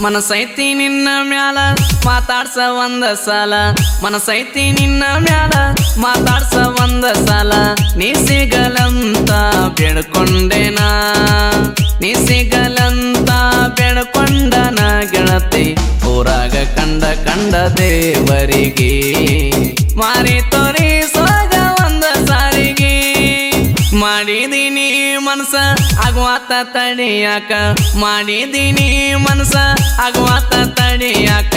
ಮನಸೈತಿ ನಿನ್ನ ಮ್ಯಾಲ ಮಾತಾಡ್ಸ ಒಂದ ಸಲ ಮನಸೈತಿ ನಿನ್ನ ಮ್ಯಾಲ ಮಾತಾಡ್ಸ ಒಂದ ಸಲ ನೀ ಸಿಗಲಂತ ಬೇಡ್ಕೊಂಡೆನ ನೀ ಸಿಗಲಂತ ಬೇಡ್ಕೊಂಡನ ಗೆಳತಿ ಊರಾಗ ಕಂಡ ದೇವರಿಗೆ ಮಾರಿ ತೋರಿ ಸೋಗ ಒಂದ ಸಾರಿಗೆ ಮಾಡಿದೀನಿ ಮನಸ ಆಗುವಾತ ತಡಿಯಾಕ ಮಾಡಿದೀನಿ ಮನಸ ಆಗುವಾತ ತಡಿಯಾಕ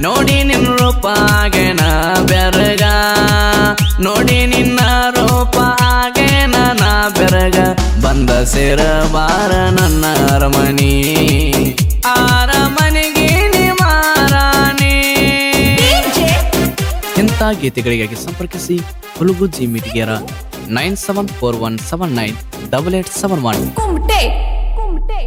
ನೋಡಿ ನಿನ್ನ ರೂಪ ಆಗೇನ ಬೆರಗ ನೋಡಿ ನಿನ್ನ ರೂಪ ಆಗೇನ ನಾ ಬೆರಗ ಬಂದ ಸೇರ ಬಾರ ನನ್ನ ಅರಮನಿ ಅರಮನೆಗೆ ನೀ ಮಾರಾಣಿ. ಇಂಥ ಗೀತೆಗಳಿಗಾಗಿ ಸಂಪರ್ಕಿಸಿ ಹುಲಗುಜ್ಜಿ ಮಿಟಿಗೆರ 9741798871.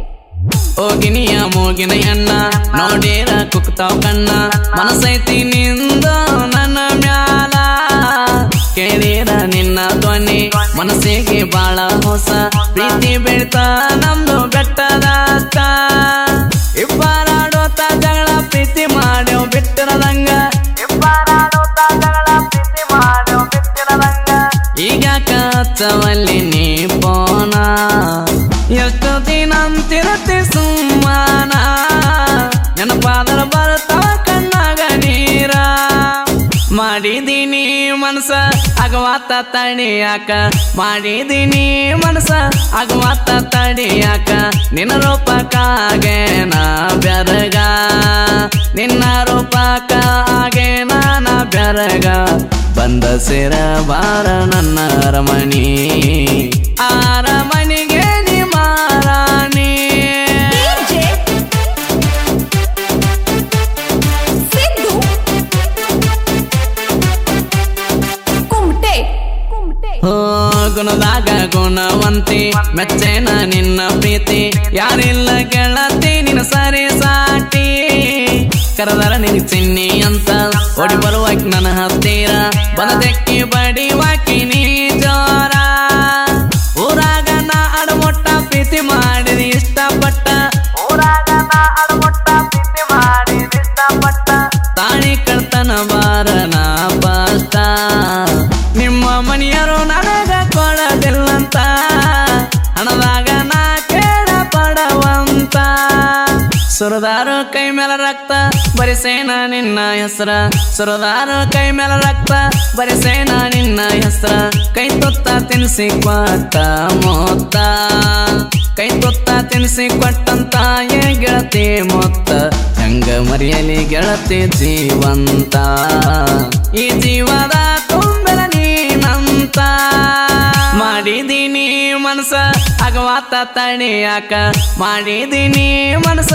ಹೋಗಿನಿಯ ಮೂಗಿನ ಅಣ್ಣ ನೋಡೇರ ಕುಕ್ತಾವ್ ಕಣ್ಣ ಮನಸೈತಿ ನಿಂದ ನನ್ನ ಮ್ಯಾಲ ಕೇಳಿರ ನಿನ್ನ ಧ್ವನಿ ಮನಸ್ಸಿಗೆ ಬಾಳ ಹೊಸ ಪ್ರೀತಿ ಬೆಳ್ತಾ ನಮ್ದು ಬೆಟ್ಟದಾತ ಇಬ್ಬರಾಡೋತ ಜಗಳ ಪ್ರೀತಿ ಮಾಡ್ಯೋ ಬಿಟ್ಟಿರದಂಗ ಇಬ್ಬರಾಡೋತ ಜಗಳ ಪ್ರೀತಿ ಮಾಡ್ಯೋ ಬಿಟ್ಟಿರದಂಗ ಈಗ ಕಚ್ಚವಲ್ಲಿ ನೀ ಪೋನ ಎಷ್ಟು ದಿನ ಅಂತಿರತ್ತೆ ಸುಮ್ಮನ ನೆನಪಾದರ ಬರ್ತಾವ ಕಣ್ಣಾಗ ನೀರ ಮಾಡಿದೀನಿ ಮನಸ ಆಗುವಾತ ತಡಿಯಾಕ ಮಾಡಿದೀನಿ ಮನಸ ಆಗುವಾತ ತಡಿಯಾಕ ನಿನ್ನ ರೂಪಕ್ಕಾಗೇನ ಬೆರಗ ನಿನ್ನ ರೂಪಕ್ಕಾಗೇನ ನಾ ಬೆರಗ ಬಂದ ಸೇರ ಬಾರ ನನ್ನ ಅರಮನಿ ಅರಮನೆಗೆ ನೀ ಮಾರಾಣಿ. ಗುಣದಾಗ ಗುಣವಂತಿ ಮೆಚ್ಚೇನ ನಿನ್ನ ಪ್ರೀತಿ ಯಾರಿಲ್ಲ ಗೆಳತಿ ನಿನ್ನ ಸರಿ ಸಾಟಿ ಕರದರ ನಿನ್ ಚಿನ್ನಿ ಅಂತ ಓಡಿ ಬರುವಾಕಿ ನನ್ನ ಹತ್ತಿರ ಬಂದಕ್ಕೆ ಬಡಿವಾಕಿ ನೀ ಜೋರ ಊರಾಗ ನಾ ಅಡಮೊಟ್ಟ ಪ್ರೀತಿ ಮಾಡಿದ ಇಷ್ಟಪಟ್ಟ ಊರಾಗ ನಾ ಅಡಮೊಟ್ಟ ಪ್ರೀತಿ ಮಾಡಿದ ಇಷ್ಟಪಟ್ಟ ತಾಳಿ ಕಳ್ತನ ಬಾರನ ಪಾಸ್ತ ನಿಮ್ಮ ಮನೆಯರು ನನಗ ಕೊಡದಿಲ್ಲಂತ ಹಣದಾಗ ನಾ ಕೇಳ ಪಡವಂತ ಸುರದಾರು ಕೈ ಮೇಲೆ ರಕ್ತ ಬರಿಸೇನ ನಿನ್ನ ಹೆಸರ ಸುರದಾರು ಕೈ ಮೇಲೆ ರಕ್ತ ಬರಿಸೇನ ನಿನ್ನ ಹೆಸರ ಕೈ ತೊತ್ತ ತಿನ್ಸಿ ಕೊಟ್ಟ ಮೊತ್ತ ಕೈ ತೊತ್ತ ತಿನ್ಸಿ ಕೊಟ್ಟಂತ ಏ ಗೆಳತಿ ಮೊತ್ತ ಹೆಂಗ ಮರಿಯಲಿ ಗೆಳತಿ ಜೀವಂತ ಈ ಜೀವದ ತುಂಬಲ ನೀನಂತ ಮಾಡಿದೀನಿ ಮನಸ ಆಗುವಾತ ತಡಿಯಾಕ ಮಾಡಿದೀನಿ ಮನಸ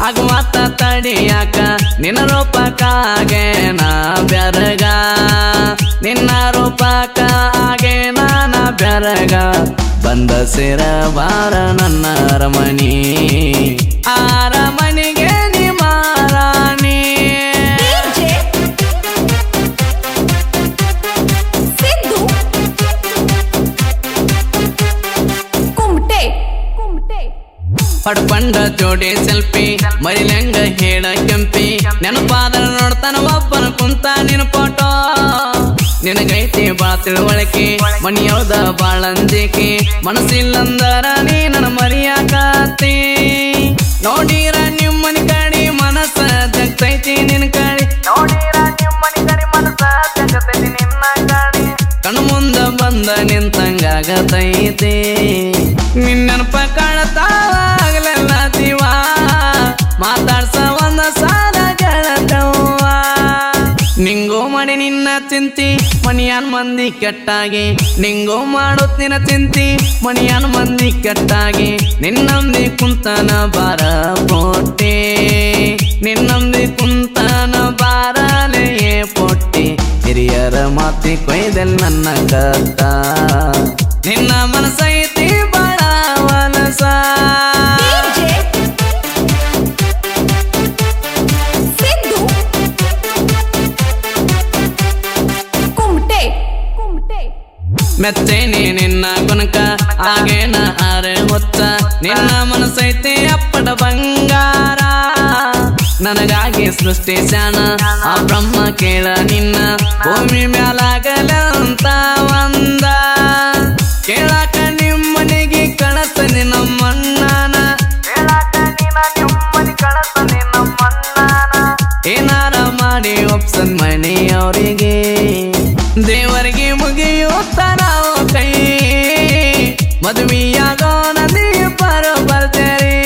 ಆಗುವಾತ ತಡಿಯಾಕ ನಿನ್ನ ರೂಪಕ್ಕಾಗೇನ ಬೆರಗ ನಿನ್ನ ರೂಪಕ್ಕಾಗೇನ ನಾ ಬೆರಗ ಬಂದ ಸೇರ ಬಾರ ನನ್ನ ಅರಮನಿ ಅರಮನೆಗೆ ನೀ ಮಾರಾಣಿ. ಪಡ್ಪಂಡ ಜೋಡಿ ಸೆಲ್ಫಿ ಮರಿಲಂಗ ಹೇಳ ಕೆಂಪಿ ನೆನಪಾದ ನೋಡ್ತಾನ ಒಬ್ಬನ ಕುಂತ ನಿನ್ನ ಫೋಟೋ ನಿನಗೈತಿ ಬಾಳ ತಿಳುವಳಿಕೆ ಮನಿಯೊಳದ ಬಾಳಂಜಿಕೆ ಮನಸ್ಸಿಲ್ಲಂದರ ನೀ ನನ್ನ ಮರಿಯಾಕತ್ತಿ ನೋಡಿರ ನಿಮ್ಮನಿ ಕಡಿ ಮನಸ್ಸ ಜಗ್ತೈತಿ ನಿನ್ನ ಕಡಿ ನೋಡಿರ ನಿಮ್ಮನಿ ಕಡಿ ಮನಸ್ಸ ಜಗ್ತೈತಿ ನಿನ್ನ ಕಡಿ ಕಣ್ಣು ಮುಂದ ಬಂದ ನಿಂತಂಗಾಗತೈತಿ ನಿನ್ನನಪ ಕಾಣತಾವಾಗಲೆಲ್ಲ ಜೀವ ಮಾತಾಡ್ಸ ಒಂದ ಸಾಲ ಗೆಳತವ್ವ ನಿಂಗೂ ಮಾಡಿ ನಿನ್ನ ಚಿಂತಿ ಮನಿಯಾನ್ ಮಂದಿ ಕೆಟ್ಟಾಗಿ ನಿಂಗೂ ಮಾಡೋತ್ ನಿನ್ನ ಚಿಂತಿ ಮನಿಯಾನ್ ಮಂದಿ ಕೆಟ್ಟಾಗಿ ನಿನ್ನಂದಿ ಕುಂತನ ಬಾರ ಪೊಟ್ಟಿ ನಿನ್ನಂದಿ ಕುಂತನ ಬಾರಲೇ ಪೊಟ್ಟಿ ಹಿರಿಯರ ಮಾತಿ ಕೊಯ್ದೆಲ್ ನನ್ನ ಕತ್ತ ನಿನ್ನ ಮನಸೈತಿ ಬಾಳ ವಲಸ ಮೆಚ್ಚೇನಿ ನಿನ್ನ ಗುಣಕ ಆಗೇನ ಅರೆ ಹೊತ್ತ ನಿನ್ನ ಮನಸೈತಿ ಅಪ್ಪಟ ಬಂಗಾರ ನನಗಾಗಿ ಸೃಷ್ಟಿಸ್ಯಾನ ಆ ಬ್ರಹ್ಮ ಕೇಳ ನಿನ್ನ ಭೂಮಿ ಮ್ಯಾಲಾಗಲಂತ ಒಂದ ಕೇಳಾಕ ನಿಮ್ಮನಿಗೆ ಕಳಸನಿ ನಮ್ಮಣ್ಣನ ಏನಾರ ಮಾಡಿ ಒಪ್ಸನ್ ಮಣಿ ಅವರಿಗೆ ದೇವರಿಗೆ ಮುಗಿಯುತ್ತ ನಾವು ಕೈ ಮದುವೆಯಾಗೋ ನದಿ ಬರ್ತೇರಿ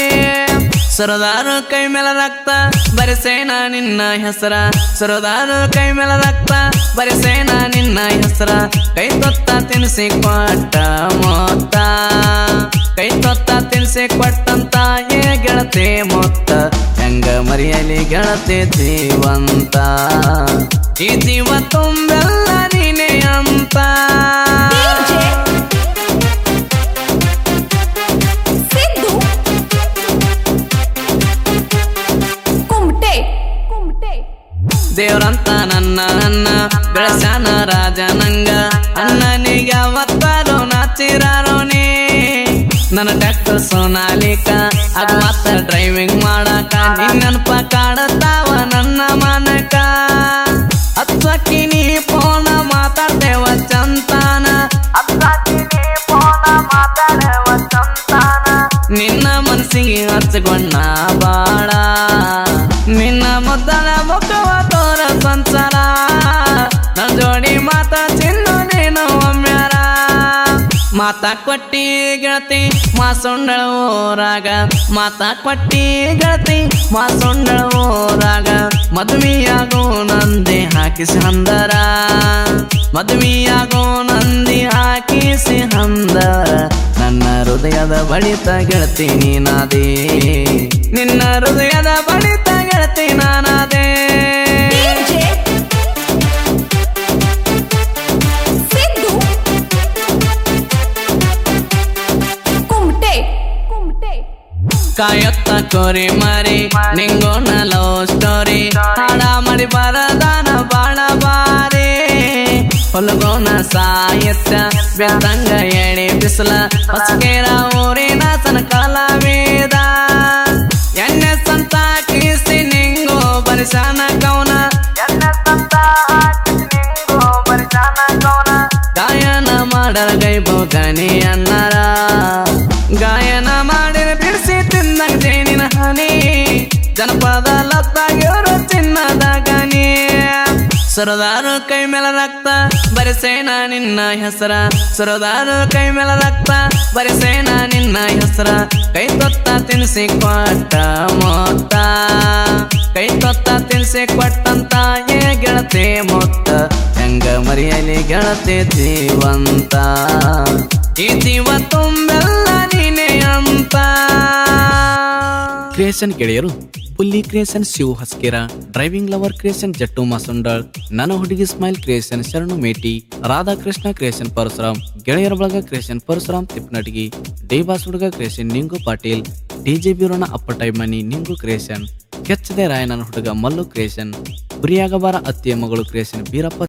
ಸರದಾರು ಕೈ ಮೇಲೆ ರಕ್ತ ಬರೆಸೇನ ನಿನ್ನ ಹೆಸರ ಸರದಾರು ಕೈ ಮೇಲೆ ರಕ್ತ ಬರೆಸೇನ ನಿನ್ನ ಹೆಸರ ಕೈ ತೊತ್ತ ತಿನ್ಸಿ ಕೊಟ್ಟ ಮೊತ್ತ ಕೈ ತೊತ್ತ ತಿನ್ಸಿ ಕೊಟ್ಟಂತ ಏ ಗೆಳತಿ ಮೊತ್ತ ಹೆಂಗ ಮರಿಯಲಿ ಗೆಳತಿ ಜೀವಂತ ಈ ಜೀವ ತುಂಬೆಲ್ಲ ನೀನೆ ಅಂತ ದೇವ್ರಂತ ನನ್ನ ಬೆಳಸ್ಯಾನ ರಾಜ ನಂಗ ಅಣ್ಣನಿಗ ಮತ್ತರೋ ನಾಚಿರಾರೋನೇ ನನ್ನ ಟ್ಯಾಕ್ಟರ್ ಸೋನಾಲಿಕ ಅದು ಮತ್ತ ಡ್ರೈವಿಂಗ್ ಮಾಡಾಕ ನಿನ್ನಪ್ಪ ಕಾಡತಾವ ನನ್ನ ಮನಕ ಹಚ್ಚಕ್ಕಿ ನೀ ಫೋನ ಮಾತಾಡ್ತೇವ ಚಂತಾನ ನಿನ್ನ ಮನಸ್ಸಿಗೆ ಹಚ್ಕೊಂಡ ಬಾಳ ನಿನ್ನ ಮುದ್ದನ ಮುಖವ ತೋರ ಸಂಸಾರ ನನ್ನ ಜೋಡಿ ಮಾತಾ ಚಿನ್ನು ನೀನು ಒಮ್ಮ್ಯಾರ ಮಾತಾ ಕೊಟ್ಟಿ ಗೆಳತಿ ಮಾಸೊಂಡಳ ಊರಾಗ ಮಾತಾ ಕೊಟ್ಟಿ ಗೆಳತಿ ಮಾಸೊಂಡಳ ಊರಾಗ ಮದುವೆಯಾಗೋ ನಂದಿ ಹಾಕಿಸಿ ಹಂದರ ಮದುವೆಯಾಗೋ ನಂದಿ ಹಾಕಿಸಿ ಹಂದರ ನನ್ನ ಹೃದಯದ ಬಡಿತ ಗೆಳತಿ ನೀನಾದೇ ನಿನ್ನ ಹೃದಯದ ಬಡಿತ ಗೆಳತಿ ನಾನಾದೇ ಕಾಯತ್ತ ಕೋರಿ ಮರಿ ನಿಂಗೋನ ಲವ್ ಸ್ಟೋರಿ ಹಾಡ ಮಾಡಿ ಬರದಾನ ಬಾಳ ಬಾರಿ ಹೊಲಗೋನ ಸಾಹಿತ್ಯ ಬೆಂದಂಗ ಎಣೆ ಬಿಸಿಲ ಹೊಸಕೇರ ಊರಿನ ಸನ ಕಲಾವೇದ ಎಣ್ಣೆ ಸಂತ ಕಿಸಿ ನಿಂಗೋ ಬರಿಸಾನ ಕೌನ ಗಾಯನ ಮಾಡರ ಗೈಬೋ ಗಣಿ ಅನ್ನರ ಗಾಯನ ಮಾಡಿರ ಬಿಡಿಸಿ ತಿಂದಂಗ ಜೇನಿನ ಹನಿ ಜನಪದ ಲತ್ತಾಗಿರೋ ಚಿನ್ನದ ಗಣಿ ಸರದಾರು ಕೈ ಮೇಲೆ ರಕ್ತ ಬರೆಸೇನ ನಿನ್ನ ಹೆಸರ ಸರದಾರು ಕೈ ಮೇಲೆ ರಕ್ತ ಬರೆಸೇನ ನಿನ್ನ ಹೆಸರ ಕೈ ತೊತ್ತ ತಿನ್ಸಿ ಕೊಟ್ಟ ಮೊತ್ತ ಕೈ ತೊತ್ತ ತಿನ್ಸಿ ಕೊಟ್ಟಂತ ಏ ಗೆಳತಿ ಮೊತ್ತ ಹೆಂಗ ಮರಿಯಲಿ ಗೆಳತಿ ಜೀವಂತ ಈ ಜೀವ ತುಂಬೆಲ್ಲ ನೀನೆ ಅಂತ ಕ್ರಿಯೇಷನ್ ಗೆಳೆಯರು Pulli creation Shiv Haskera driving lover creation Jattu ಮಾಸೊಂಡಳ್ ನನ್ನ ಹುಡುಗಿ ಸ್ಮೈಲ್ ಕ್ರಿಯೇಷನ್ ಶರಣು ಮೇಟಿ ರಾಧಾಕೃಷ್ಣ ಕ್ರಿಯೇಷನ್ ಪರಶುರಾಮ್ ಗೆಳೆಯರ ಬಳಗ ಕ್ರಿಯೇಷನ್ ಪರಶುರಾಮ್ ತಿಪ್ನಟಗಿ ದೇವಾಸ್ ಹುಡುಗ ಕ್ರಿಯೇಷನ್ ನಿಂಗು ಪಾಟೀಲ್ ಡಿಜೆ ಬ್ಯೂರೋನ ಅಪ್ಪಟೈ ಮನಿ ನಿಂಗು ಕ್ರಿಯೇಷನ್ ಕೆಚ್ಚದೆ ರಾಯನನ ಹುಡುಗ ಮಲ್ಲು ಕ್ರಿಯೇಷನ್ ಗುರಿಯಾಗಬಾರ ಅತ್ತಿಯ ಮಗಳು ಕ್ರಿಯೇಷನ್ ಬೀರಪ್ಪ